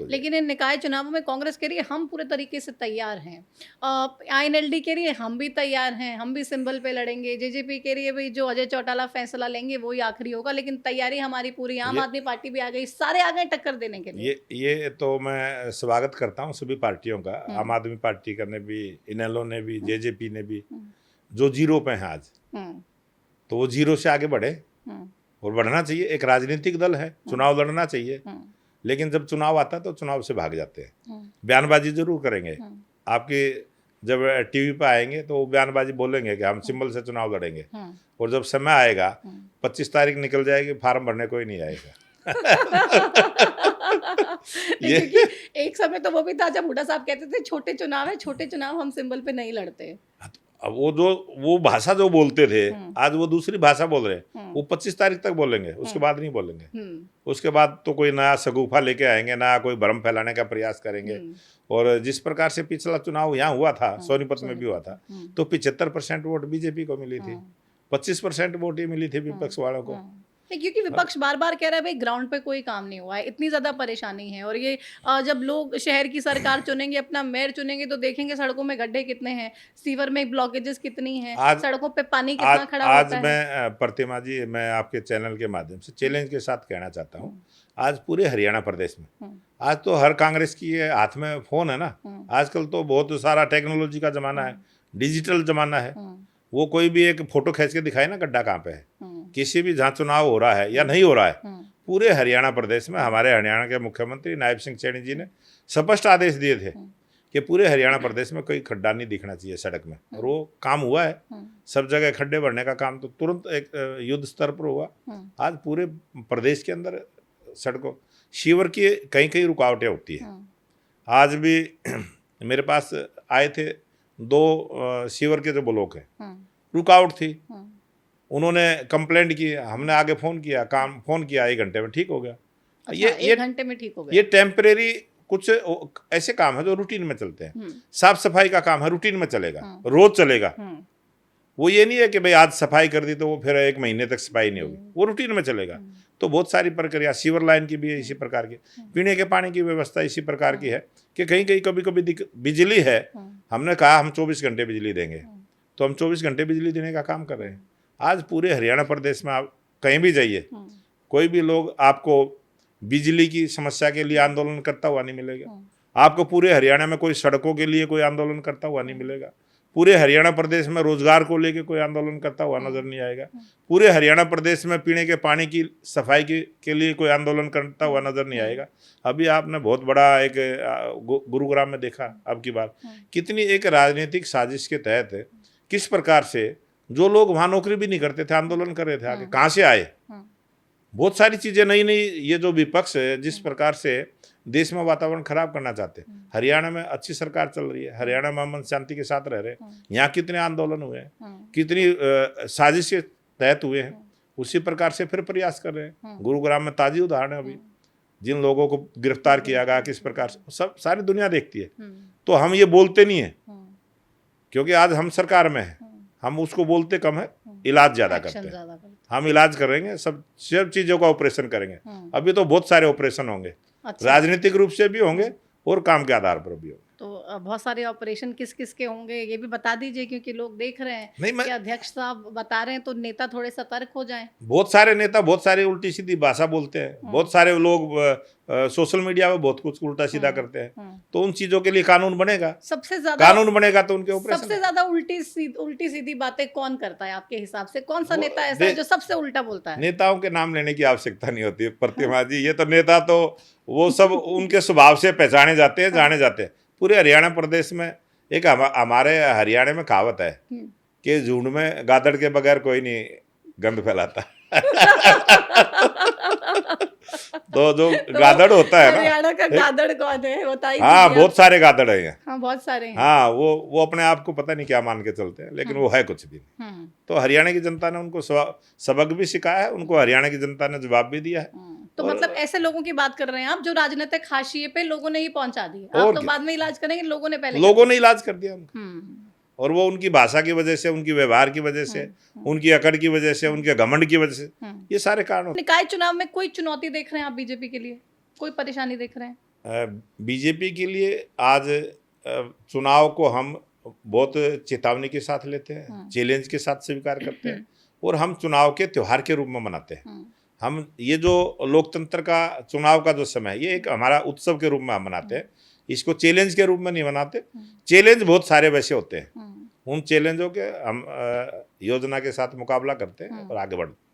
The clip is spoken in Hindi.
बोलिए। लेकिन इन निकाय चुनावों में कांग्रेस कह रही है हम पूरे तरीके से तैयार हैं। आईएनएलडी कह रही है हम भी तैयार हैं, हम भी सिंबल पे लड़ेंगे। जेजेपी कह रही है भाई जो अजय चौटाला फैसला लेंगे वही आखिरी होगा, लेकिन तैयारी हमारी पूरी। आम ये आदमी पार्टी भी आ गई, सारे आ गए टक्कर देने के लिए। ये तो मैं स्वागत करता हूँ सभी पार्टियों का। आम हम्म, आदमी पार्टी का ने भी, इनेलो ने भी, हम्म, जेजेपी ने भी, हम्म, जो जीरो पे हैं आज, हम्म, तो वो जीरो से आगे बढ़े हम्म, और बढ़ना चाहिए। एक राजनीतिक दल है, चुनाव लड़ना चाहिए, हम्म, लेकिन जब चुनाव आता है तो चुनाव से भाग जाते हैं। हम्म, बयानबाजी जरूर करेंगे। हम्म, आपके जब टीवी पे आएंगे तो वो बयानबाजी बोलेंगे कि हम सिंबल से चुनाव लड़ेंगे, हम्म, और जब समय आएगा हम्म। 25 तारीख निकल जाएगी, फार्म भरने कोई नहीं आएगा। नहीं, ये क्योंकि एक समय तो वो भी था जब हुड्डा साहब कहते थे छोटे चुनाव है, छोटे चुनाव हम सिंबल पे नहीं लड़ते। अब वो भाषा जो बोलते थे, हम्म, आज वो दूसरी भाषा बोल रहे हैं। हम्म, वो 25 तारीख तक बोलेंगे, उसके हम्म, बाद नहीं बोलेंगे। हम्म, उसके बाद तो कोई नया सगुफा लेके आएंगे, नया कोई भ्रम फैलाने का प्रयास करेंगे। हम्म, और जिस प्रकार से पिछला चुनाव यहाँ हुआ था, सोनीपत में भी हुआ सोनीपत में, था, तो 75% वोट बीजेपी को मिली थी, हम्म, 25% वोट ही मिली थी विपक्ष वालों को। नहीं, क्योंकि विपक्ष बार बार कह रहा है भाई ग्राउंड पे कोई काम नहीं हुआ है, इतनी ज्यादा परेशानी है। और ये जब लोग शहर की सरकार चुनेंगे, अपना मेयर चुनेंगे, तो देखेंगे सड़कों में गड्ढे कितने हैं, सीवर में ब्लॉकेजेस कितनी हैं, आज सड़कों पे पानी आज कितना खड़ा आज होता है। मैं प्रतिमा जी, मैं आपके चैनल के माध्यम से चैलेंज के साथ कहना चाहता हूँ। हम्म, आज पूरे हरियाणा प्रदेश में, हम्म, आज तो हर कांग्रेस की ये हाथ में फोन है ना। हम्म, आजकल तो बहुत सारा टेक्नोलॉजी का जमाना है, डिजिटल जमाना है। हम्म, वो कोई भी एक फोटो खींच के दिखाए ना गड्ढा कहाँ पे है, हम्म, किसी भी जहाँ चुनाव हो रहा है या नहीं हो रहा है, हम्म, पूरे हरियाणा प्रदेश में हमारे हरियाणा के मुख्यमंत्री नायब सिंह सैनी जी ने स्पष्ट आदेश दिए थे कि पूरे हरियाणा प्रदेश में कोई खड्डा नहीं दिखना चाहिए सड़क में, और वो काम हुआ है। सब जगह खड्डे भरने का काम तो तुरंत एक युद्ध स्तर पर हुआ। आज पूरे प्रदेश के अंदर सड़कों, सीवर की कई कई रुकावटें होती है। आज भी मेरे पास आए थे दो सीवर के जो ब्लॉक हैं, रुकावट थी, उन्होंने कंप्लेंट की, हमने आगे फ़ोन किया, काम फ़ोन किया, 1 घंटे में ठीक हो गया। अच्छा, ये 1 घंटे में ठीक हो गया। ये टेम्परेरी कुछ ऐसे काम है जो रूटीन में चलते हैं। साफ सफाई का काम है, रूटीन में चलेगा, रोज चलेगा। वो ये नहीं है कि भाई आज सफाई कर दी तो वो फिर 1 महीने तक सफाई नहीं होगी, वो रूटीन में चलेगा। तो बहुत सारी प्रक्रिया, सीवर लाइन की भी है इसी प्रकार की, पीने के पानी की व्यवस्था इसी प्रकार की है कि कहीं कहीं कभी कभी बिजली है, हमने कहा हम 24 घंटे बिजली देंगे, तो हम 24 घंटे बिजली देने का काम कर रहे हैं। आज पूरे हरियाणा प्रदेश में आप कहीं भी जाइए, कोई भी लोग आपको बिजली की समस्या के लिए आंदोलन करता हुआ नहीं मिलेगा। आपको पूरे हरियाणा में कोई सड़कों के लिए कोई आंदोलन करता हुआ नहीं मिलेगा। पूरे हरियाणा प्रदेश में रोजगार को लेकर कोई आंदोलन करता हुआ नजर नहीं आएगा। पूरे हरियाणा प्रदेश में पीने के पानी की सफाई के लिए कोई आंदोलन करता हुआ नजर नहीं आएगा। अभी आपने बहुत बड़ा एक गुरुग्राम में देखा, अब की बार कितनी एक राजनीतिक साजिश के तहत किस प्रकार से जो लोग वहां नौकरी भी नहीं करते थे आंदोलन कर रहे थे, आगे कहाँ से आए। बहुत सारी चीजें नई नई, ये जो विपक्ष है जिस प्रकार से देश में वातावरण खराब करना चाहते हैं। हरियाणा में अच्छी सरकार चल रही है, हरियाणा में अमन शांति के साथ रह रहे हैं। यहाँ कितने आंदोलन हुए हैं, कितनी साजिश के तहत हुए हैं, उसी प्रकार से फिर प्रयास कर रहे हैं। गुरुग्राम में ताजी उदाहरण है, अभी जिन लोगों को गिरफ्तार किया गया किस प्रकार से, सब सारी दुनिया देखती है। तो हम ये बोलते नहीं है क्योंकि आज हम सरकार में है, हम उसको बोलते कम है, इलाज ज्यादा करते हैं। हम इलाज करेंगे, सब चीजों का ऑपरेशन करेंगे। अभी तो बहुत सारे ऑपरेशन होंगे। अच्छा। राजनीतिक रूप से भी होंगे और काम के आधार पर भी होंगे। तो बहुत सारे ऑपरेशन किस किस के होंगे ये भी बता दीजिए, क्योंकि लोग देख रहे हैं। नहीं, कि अध्यक्ष साहब बता रहे हैं तो नेता थोड़े सतर्क हो जाएं। बहुत सारे नेता बहुत सारी उल्टी सीधी भाषा बोलते हैं, बहुत सारे लोग सोशल मीडिया में बहुत कुछ उल्टा सीधा करते हैं, तो उन चीजों के लिए कानून बनेगा। सबसे ज्यादा कानून बनेगा तो उनके ऑपरेशन। सबसे ज्यादा उल्टी सीधी बातें कौन करता है आपके हिसाब से? कौन सा नेता ऐसा है जो सबसे उल्टा बोलता है? नेताओं के नाम लेने की आवश्यकता नहीं होती प्रतिमा जी, ये तो नेता तो वो सब उनके स्वभाव से पहचाने जाते हैं, जाने जाते हैं। पूरे हरियाणा प्रदेश में एक हमारे हरियाणा में कहावत है कि झुंड में गादड़ के बगैर कोई नहीं गंद फैलाता। तो जो गादड़ होता है ना, हरियाणा का गादड़ कौन है बताइए? हाँ, बहुत सारे गादड़ हैं। हाँ, बहुत सारे हैं। हाँ, वो अपने आप को पता नहीं क्या मान के चलते हैं, लेकिन वो है कुछ भी नहीं। तो हरियाणा की जनता ने उनको सबक भी सिखाया है, उनको हरियाणा की जनता ने जवाब भी दिया है। तो मतलब ऐसे लोगों की बात कर रहे हैं आप जो राजनीतिक हाशिए पे लोगों ने ही पहुंचा दी। आप तो बाद में इलाज करेंगे, लोगों ने पहले इलाज कर दिया उनका। और वो उनकी भाषा की वजह से, उनकी व्यवहार की वजह से, उनकी अकड़ की वजह से, उनके घमंड की वजह से, ये सारे कारण। निकाय चुनाव में कोई चुनौती देख रहे हैं आप बीजेपी के लिए? कोई परेशानी देख रहे हैं? बीजेपी के लिए आज चुनाव को हम बहुत चेतावनी के साथ लेते हैं, चैलेंज के साथ स्वीकार करते हैं और हम चुनाव के त्योहार के रूप में मनाते हैं। हम ये जो लोकतंत्र का चुनाव का जो समय है, ये एक हमारा उत्सव के रूप में हम मनाते हैं, इसको चैलेंज के रूप में नहीं मनाते। चैलेंज बहुत सारे वैसे होते हैं, उन चैलेंजों के हम योजना के साथ मुकाबला करते हैं और आगे बढ़ते हैं।